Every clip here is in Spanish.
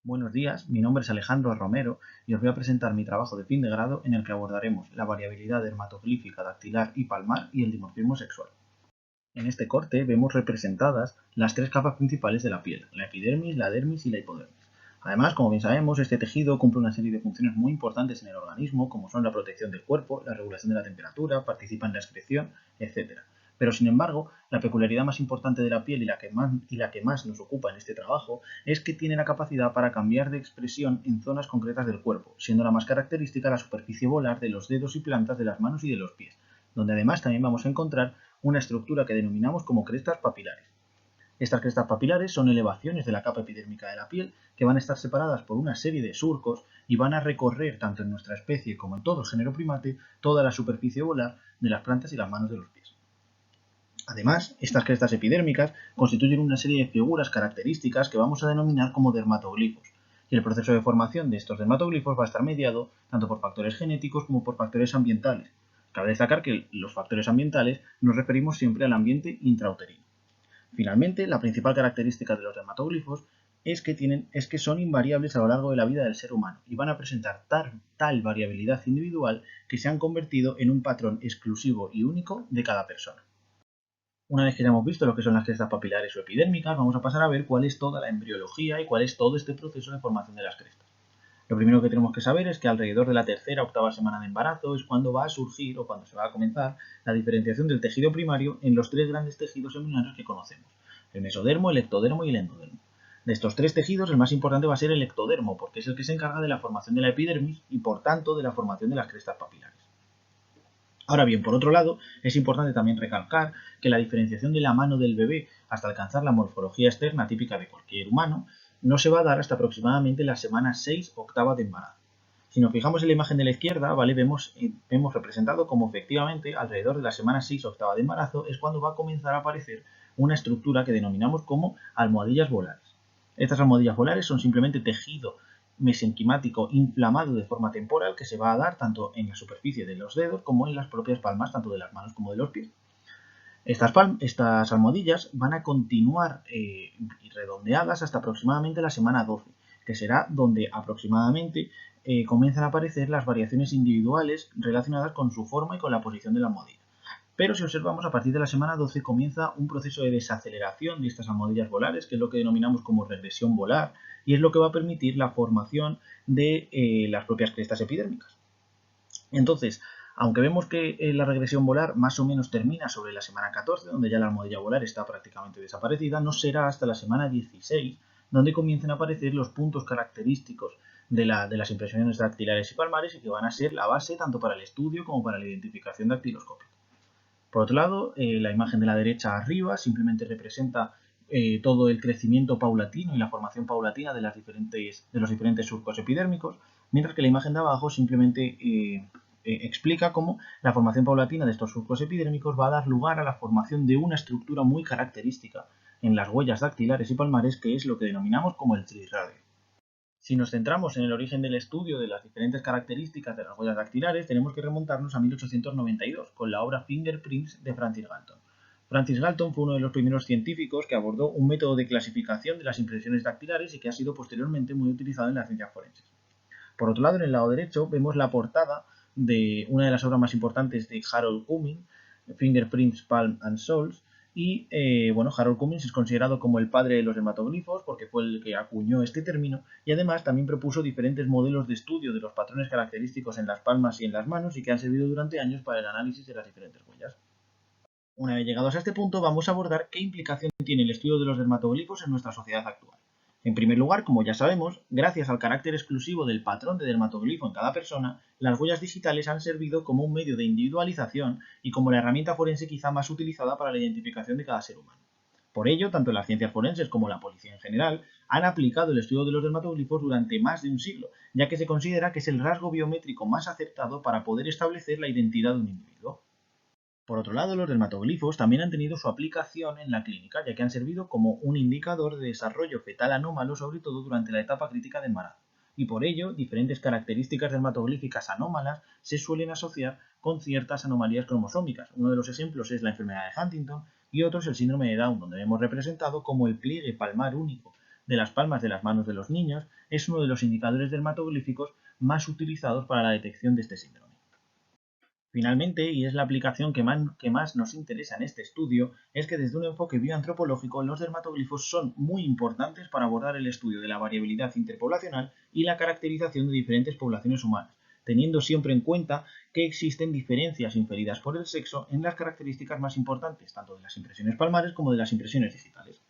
Buenos días, mi nombre es Alejandro Romero y os voy a presentar mi trabajo de fin de grado en el que abordaremos la variabilidad dermatoglífica dactilar y palmar y el dimorfismo sexual. En este corte vemos representadas las tres capas principales de la piel, la epidermis, la dermis y la hipodermis. Además, como bien sabemos, este tejido cumple una serie de funciones muy importantes en el organismo, como son la protección del cuerpo, la regulación de la temperatura, participa en la excreción, etc. Pero, sin embargo, la peculiaridad más importante de la piel y la que más nos ocupa en este trabajo es que tiene la capacidad para cambiar de expresión en zonas concretas del cuerpo, siendo la más característica la superficie volar de los dedos y plantas de las manos y de los pies, donde además también vamos a encontrar una estructura que denominamos como crestas papilares. Estas crestas papilares son elevaciones de la capa epidérmica de la piel que van a estar separadas por una serie de surcos y van a recorrer, tanto en nuestra especie como en todo el género primate, toda la superficie volar de las plantas y las manos de los pies. Además, estas crestas epidérmicas constituyen una serie de figuras características que vamos a denominar como dermatoglifos, y el proceso de formación de estos dermatoglifos va a estar mediado tanto por factores genéticos como por factores ambientales. Cabe destacar que los factores ambientales nos referimos siempre al ambiente intrauterino. Finalmente, la principal característica de los dermatoglifos es que son invariables a lo largo de la vida del ser humano y van a presentar tal variabilidad individual que se han convertido en un patrón exclusivo y único de cada persona. Una vez que ya hemos visto lo que son las crestas papilares o epidérmicas, vamos a pasar a ver cuál es toda la embriología y cuál es todo este proceso de formación de las crestas. Lo primero que tenemos que saber es que alrededor de la tercera o octava semana de embarazo es cuando va a surgir o cuando se va a comenzar la diferenciación del tejido primario en los tres grandes tejidos embrionarios que conocemos: el mesodermo, el ectodermo y el endodermo. De estos tres tejidos, el más importante va a ser el ectodermo, porque es el que se encarga de la formación de la epidermis y, por tanto, de la formación de las crestas papilares. Ahora bien, por otro lado, es importante también recalcar que la diferenciación de la mano del bebé hasta alcanzar la morfología externa típica de cualquier humano no se va a dar hasta aproximadamente la semana 6 octava de embarazo. Si nos fijamos en la imagen de la izquierda, ¿vale? Vemos representado como efectivamente alrededor de la semana 6 octava de embarazo es cuando va a comenzar a aparecer una estructura que denominamos como almohadillas volares. Estas almohadillas volares son simplemente tejido mesenquimático inflamado de forma temporal que se va a dar tanto en la superficie de los dedos como en las propias palmas, tanto de las manos como de los pies. Estas almohadillas van a continuar redondeadas hasta aproximadamente la semana 12, que será donde aproximadamente comienzan a aparecer las variaciones individuales relacionadas con su forma y con la posición de la almohadilla. Pero si observamos, a partir de la semana 12 comienza un proceso de desaceleración de estas almohadillas volares, que es lo que denominamos como regresión volar, y es lo que va a permitir la formación de las propias crestas epidérmicas. Entonces, aunque vemos que la regresión volar más o menos termina sobre la semana 14, donde ya la almohadilla volar está prácticamente desaparecida, no será hasta la semana 16 donde comiencen a aparecer los puntos característicos de las impresiones dactilares y palmares y que van a ser la base tanto para el estudio como para la identificación dactiloscópica. Por otro lado, la imagen de la derecha arriba simplemente representa todo el crecimiento paulatino y la formación paulatina de los diferentes surcos epidérmicos, mientras que la imagen de abajo simplemente explica cómo la formación paulatina de estos surcos epidérmicos va a dar lugar a la formación de una estructura muy característica en las huellas dactilares y palmares, que es lo que denominamos como el trisradio. Si nos centramos en el origen del estudio de las diferentes características de las huellas dactilares, tenemos que remontarnos a 1892, con la obra Fingerprints de Francis Galton. Francis Galton fue uno de los primeros científicos que abordó un método de clasificación de las impresiones dactilares y que ha sido posteriormente muy utilizado en las ciencias forenses. Por otro lado, en el lado derecho vemos la portada de una de las obras más importantes de Harold Cumming, Fingerprints, Palm and Soles, y Harold Cummings es considerado como el padre de los dermatoglifos porque fue el que acuñó este término, y además también propuso diferentes modelos de estudio de los patrones característicos en las palmas y en las manos y que han servido durante años para el análisis de las diferentes huellas. Una vez llegados a este punto, vamos a abordar qué implicación tiene el estudio de los dermatoglifos en nuestra sociedad actual. En primer lugar, como ya sabemos, gracias al carácter exclusivo del patrón de dermatoglifo en cada persona, las huellas digitales han servido como un medio de individualización y como la herramienta forense quizá más utilizada para la identificación de cada ser humano. Por ello, tanto las ciencias forenses como la policía en general han aplicado el estudio de los dermatoglifos durante más de un siglo, ya que se considera que es el rasgo biométrico más acertado para poder establecer la identidad de un individuo. Por otro lado, los dermatoglifos también han tenido su aplicación en la clínica, ya que han servido como un indicador de desarrollo fetal anómalo, sobre todo durante la etapa crítica de embarazo. Y por ello, diferentes características dermatoglíficas anómalas se suelen asociar con ciertas anomalías cromosómicas. Uno de los ejemplos es la enfermedad de Huntington y otro es el síndrome de Down, donde vemos representado como el pliegue palmar único de las palmas de las manos de los niños es uno de los indicadores dermatoglíficos más utilizados para la detección de este síndrome. Finalmente, y es la aplicación que más nos interesa en este estudio, es que desde un enfoque bioantropológico los dermatoglifos son muy importantes para abordar el estudio de la variabilidad interpoblacional y la caracterización de diferentes poblaciones humanas, teniendo siempre en cuenta que existen diferencias inferidas por el sexo en las características más importantes, tanto de las impresiones palmares como de las impresiones digitales.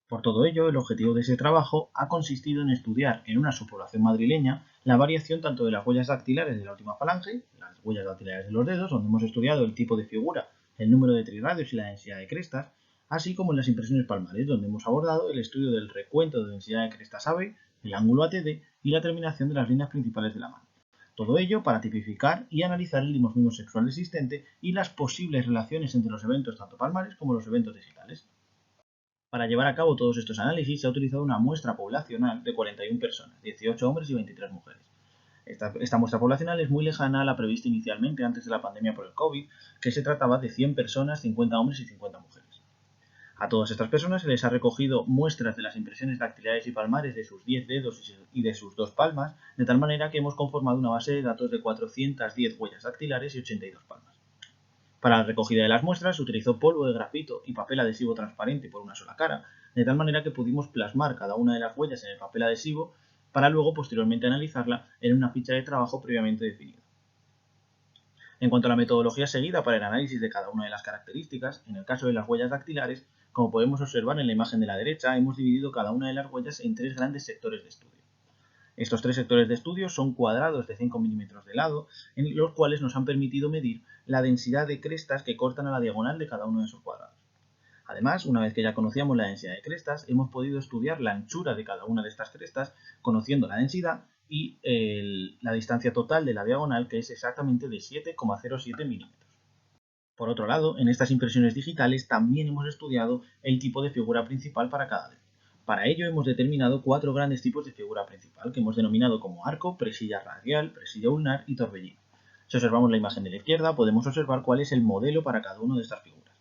Por todo ello, el objetivo de ese trabajo ha consistido en estudiar en una subpoblación madrileña la variación tanto de las huellas dactilares de la última falange, las huellas dactilares de los dedos, donde hemos estudiado el tipo de figura, el número de trirradios y la densidad de crestas, así como en las impresiones palmares, donde hemos abordado el estudio del recuento de densidad de crestas AB, el ángulo ATD y la terminación de las líneas principales de la mano. Todo ello para tipificar y analizar el dimorfismo sexual existente y las posibles relaciones entre los eventos tanto palmares como los eventos digitales. Para llevar a cabo todos estos análisis se ha utilizado una muestra poblacional de 41 personas, 18 hombres y 23 mujeres. Esta muestra poblacional es muy lejana a la prevista inicialmente antes de la pandemia por el COVID, que se trataba de 100 personas, 50 hombres y 50 mujeres. A todas estas personas se les ha recogido muestras de las impresiones dactilares y palmares de sus 10 dedos y de sus 2 palmas, de tal manera que hemos conformado una base de datos de 410 huellas dactilares y 82 palmas. Para la recogida de las muestras se utilizó polvo de grafito y papel adhesivo transparente por una sola cara, de tal manera que pudimos plasmar cada una de las huellas en el papel adhesivo para luego posteriormente analizarla en una ficha de trabajo previamente definida. En cuanto a la metodología seguida para el análisis de cada una de las características, en el caso de las huellas dactilares, como podemos observar en la imagen de la derecha, hemos dividido cada una de las huellas en 3 grandes sectores de estudio. Estos 3 sectores de estudio son cuadrados de 5 milímetros de lado, en los cuales nos han permitido medir la densidad de crestas que cortan a la diagonal de cada uno de esos cuadrados. Además, una vez que ya conocíamos la densidad de crestas, hemos podido estudiar la anchura de cada una de estas crestas, conociendo la densidad y la distancia total de la diagonal, que es exactamente de 7,07 milímetros. Por otro lado, en estas impresiones digitales también hemos estudiado el tipo de figura principal para cada dedo. Para ello hemos determinado 4 grandes tipos de figura principal, que hemos denominado como arco, presilla radial, presilla ulnar y torbellino. Si observamos la imagen de la izquierda, podemos observar cuál es el modelo para cada una de estas figuras.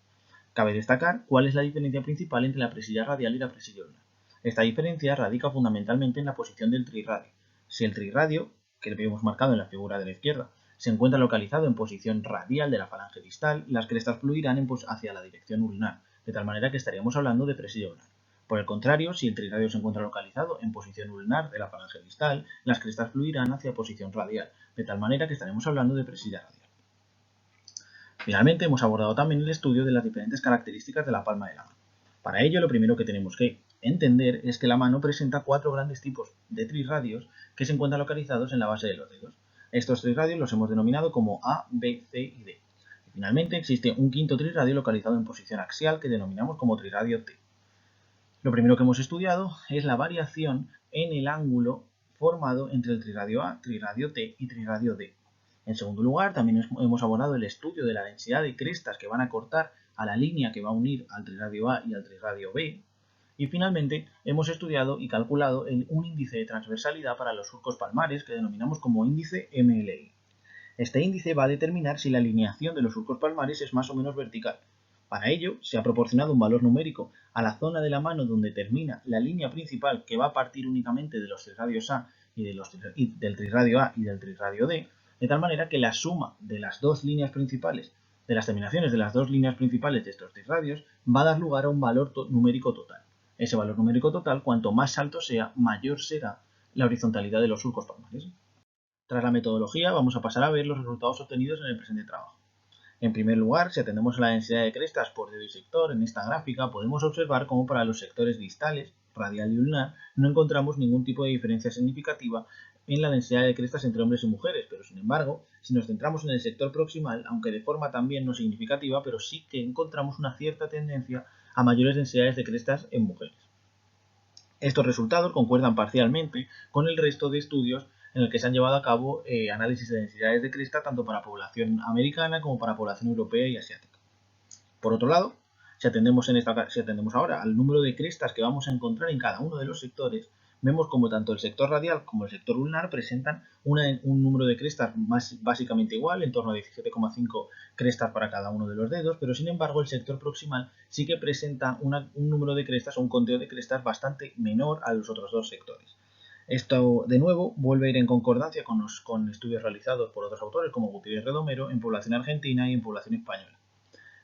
Cabe destacar cuál es la diferencia principal entre la presilla radial y la presilla ulnar. Esta diferencia radica fundamentalmente en la posición del trirradio. Si el trirradio, que lo hemos marcado en la figura de la izquierda, se encuentra localizado en posición radial de la falange distal, las crestas fluirán hacia la dirección ulnar, de tal manera que estaríamos hablando de presilla ulnar. Por el contrario, si el trirradio se encuentra localizado en posición ulnar de la falange distal, las crestas fluirán hacia posición radial, de tal manera que estaremos hablando de presilla radial. Finalmente, hemos abordado también el estudio de las diferentes características de la palma de la mano. Para ello, lo primero que tenemos que entender es que la mano presenta 4 grandes tipos de trirradios que se encuentran localizados en la base de los dedos. Estos trirradios los hemos denominado como A, B, C y D. Y finalmente, existe un quinto trirradio localizado en posición axial que denominamos como trirradio T. Lo primero que hemos estudiado es la variación en el ángulo formado entre el trirradio A, trirradio T y trirradio D. En segundo lugar, también hemos abordado el estudio de la densidad de crestas que van a cortar a la línea que va a unir al trirradio A y al trirradio B. Y finalmente, hemos estudiado y calculado un índice de transversalidad para los surcos palmares que denominamos como índice MLI. Este índice va a determinar si la alineación de los surcos palmares es más o menos vertical. Para ello, se ha proporcionado un valor numérico a la zona de la mano donde termina la línea principal que va a partir únicamente de los trirradios A y del trirradio A y del trirradio D, de tal manera que la suma de las dos líneas principales, de las terminaciones de las dos líneas principales de estos trirradios, va a dar lugar a un valor numérico total. Ese valor numérico total, cuanto más alto sea, mayor será la horizontalidad de los surcos palmares. Tras la metodología, vamos a pasar a ver los resultados obtenidos en el presente trabajo. En primer lugar, si atendemos a la densidad de crestas por dedo y sector, en esta gráfica podemos observar cómo para los sectores distales, radial y ulnar, no encontramos ningún tipo de diferencia significativa en la densidad de crestas entre hombres y mujeres, pero sin embargo, si nos centramos en el sector proximal, aunque de forma también no significativa, pero sí que encontramos una cierta tendencia a mayores densidades de crestas en mujeres. Estos resultados concuerdan parcialmente con el resto de estudios en el que se han llevado a cabo análisis de densidades de cresta tanto para población americana como para población europea y asiática. Por otro lado, si atendemos ahora al número de crestas que vamos a encontrar en cada uno de los sectores, vemos como tanto el sector radial como el sector ulnar presentan un número de crestas básicamente igual, en torno a 17,5 crestas para cada uno de los dedos, pero sin embargo el sector proximal sí que presenta un número de crestas o un conteo de crestas bastante menor a los otros dos sectores. Esto, de nuevo, vuelve a ir en concordancia con estudios realizados por otros autores como Gutiérrez Redomero en población argentina y en población española.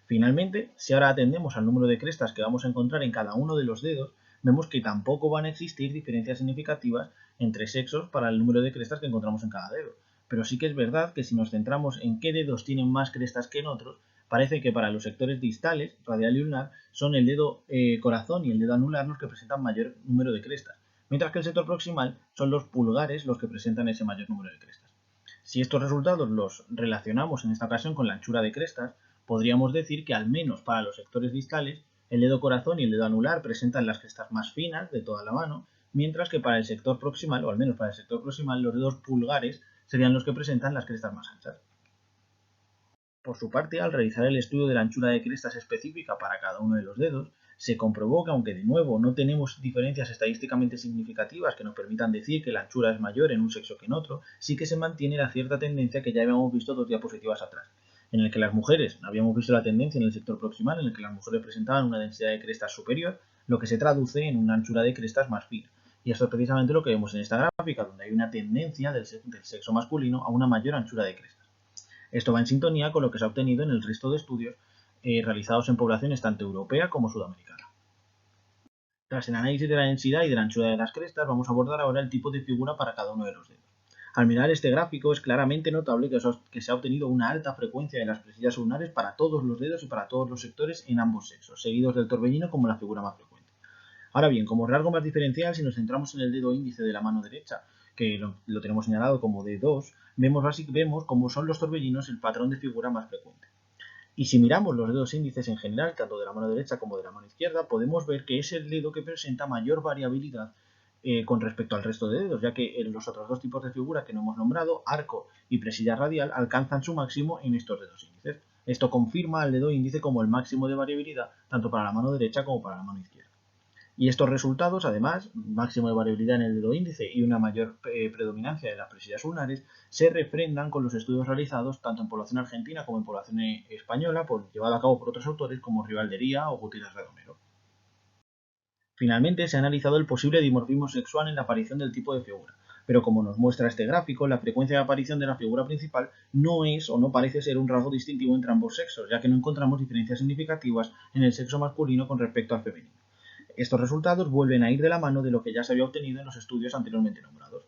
Finalmente, si ahora atendemos al número de crestas que vamos a encontrar en cada uno de los dedos, vemos que tampoco van a existir diferencias significativas entre sexos para el número de crestas que encontramos en cada dedo. Pero sí que es verdad que si nos centramos en qué dedos tienen más crestas que en otros, parece que para los sectores distales, radial y ulnar, son el dedo corazón y el dedo anular los que presentan mayor número de crestas, mientras que el sector proximal son los pulgares los que presentan ese mayor número de crestas. Si estos resultados los relacionamos en esta ocasión con la anchura de crestas, podríamos decir que al menos para los sectores distales, el dedo corazón y el dedo anular presentan las crestas más finas de toda la mano, mientras que para el sector proximal, o al menos para el sector proximal, los dedos pulgares serían los que presentan las crestas más anchas. Por su parte, al realizar el estudio de la anchura de crestas específica para cada uno de los dedos, se comprobó que aunque de nuevo no tenemos diferencias estadísticamente significativas que nos permitan decir que la anchura es mayor en un sexo que en otro, sí que se mantiene la cierta tendencia que ya habíamos visto 2 diapositivas atrás, en el que las mujeres, habíamos visto la tendencia en el sector proximal, en el que las mujeres presentaban una densidad de crestas superior, lo que se traduce en una anchura de crestas más fina. Y esto es precisamente lo que vemos en esta gráfica, donde hay una tendencia del sexo masculino a una mayor anchura de crestas. Esto va en sintonía con lo que se ha obtenido en el resto de estudios realizados en poblaciones tanto europea como sudamericana. Tras el análisis de la densidad y de la anchura de las crestas, vamos a abordar ahora el tipo de figura para cada uno de los dedos. Al mirar este gráfico es claramente notable que se ha obtenido una alta frecuencia de las presillas ulnares para todos los dedos y para todos los sectores en ambos sexos, seguidos del torbellino como la figura más frecuente. Ahora bien, como rasgo más diferencial, si nos centramos en el dedo índice de la mano derecha, que lo tenemos señalado como D2, vemos cómo son los torbellinos el patrón de figura más frecuente. Y si miramos los dedos índices en general, tanto de la mano derecha como de la mano izquierda, podemos ver que es el dedo que presenta mayor variabilidad con respecto al resto de dedos, ya que en los otros dos tipos de figura que no hemos nombrado, arco y presilla radial, alcanzan su máximo en estos dedos índices. Esto confirma al dedo índice como el máximo de variabilidad tanto para la mano derecha como para la mano izquierda. Y estos resultados, además, máximo de variabilidad en el dedo índice y una mayor predominancia de las presillas ulnares, se refrendan con los estudios realizados tanto en población argentina como en población española, llevado a cabo por otros autores como Rivaldería o Gutiérrez Redomero. Finalmente, se ha analizado el posible dimorfismo sexual en la aparición del tipo de figura, pero como nos muestra este gráfico, la frecuencia de aparición de la figura principal no es o no parece ser un rasgo distintivo entre ambos sexos, ya que no encontramos diferencias significativas en el sexo masculino con respecto al femenino. Estos resultados vuelven a ir de la mano de lo que ya se había obtenido en los estudios anteriormente nombrados.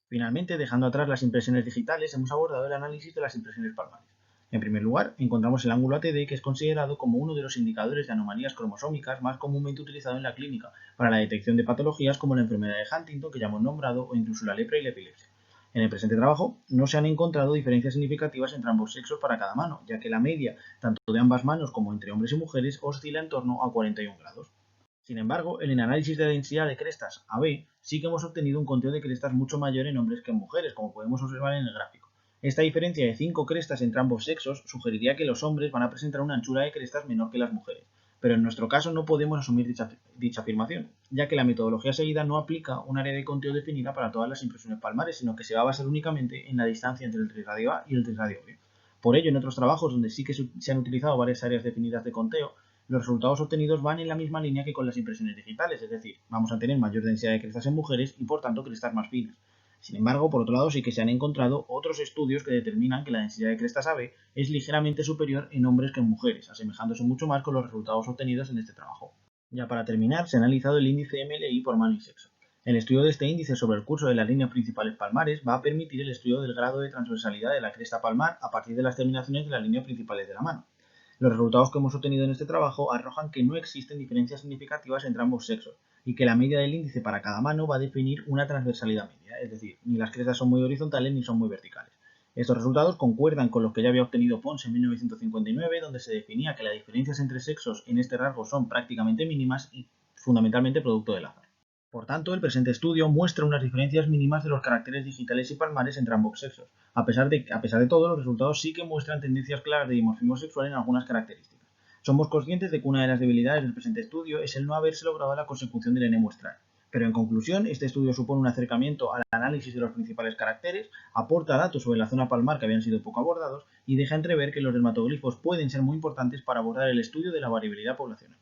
Finalmente, dejando atrás las impresiones digitales, hemos abordado el análisis de las impresiones palmares. En primer lugar, encontramos el ángulo ATD, que es considerado como uno de los indicadores de anomalías cromosómicas más comúnmente utilizado en la clínica para la detección de patologías como la enfermedad de Huntington, que ya hemos nombrado, o incluso la lepra y la epilepsia. En el presente trabajo no se han encontrado diferencias significativas entre ambos sexos para cada mano, ya que la media, tanto de ambas manos como entre hombres y mujeres, oscila en torno a 41 grados. Sin embargo, en el análisis de densidad de crestas AB sí que hemos obtenido un conteo de crestas mucho mayor en hombres que en mujeres, como podemos observar en el gráfico. Esta diferencia de 5 crestas entre ambos sexos sugeriría que los hombres van a presentar una anchura de crestas menor que las mujeres, pero en nuestro caso no podemos asumir dicha afirmación, ya que la metodología seguida no aplica un área de conteo definida para todas las impresiones palmares, sino que se va a basar únicamente en la distancia entre el trisradio A y el trisradio B. Por ello, en otros trabajos donde sí que se han utilizado varias áreas definidas de conteo, los resultados obtenidos van en la misma línea que con las impresiones digitales, es decir, vamos a tener mayor densidad de crestas en mujeres y por tanto crestas más finas. Sin embargo, por otro lado, sí que se han encontrado otros estudios que determinan que la densidad de crestas AB es ligeramente superior en hombres que en mujeres, asemejándose mucho más con los resultados obtenidos en este trabajo. Ya para terminar, se ha analizado el índice MLI por mano y sexo. El estudio de este índice sobre el curso de las líneas principales palmares va a permitir el estudio del grado de transversalidad de la cresta palmar a partir de las terminaciones de las líneas principales de la mano. Los resultados que hemos obtenido en este trabajo arrojan que no existen diferencias significativas entre ambos sexos y que la media del índice para cada mano va a definir una transversalidad media, es decir, ni las crestas son muy horizontales ni son muy verticales. Estos resultados concuerdan con los que ya había obtenido Pons en 1959, donde se definía que las diferencias entre sexos en este rasgo son prácticamente mínimas y fundamentalmente producto del azar. Por tanto, el presente estudio muestra unas diferencias mínimas de los caracteres digitales y palmares entre ambos sexos. A pesar de todo, los resultados sí que muestran tendencias claras de dimorfismo sexual en algunas características. Somos conscientes de que una de las debilidades del presente estudio es el no haberse logrado la consecución del N muestral, Pero en conclusión, este estudio supone un acercamiento al análisis de los principales caracteres, aporta datos sobre la zona palmar que habían sido poco abordados y deja entrever que los dermatoglifos pueden ser muy importantes para abordar el estudio de la variabilidad poblacional.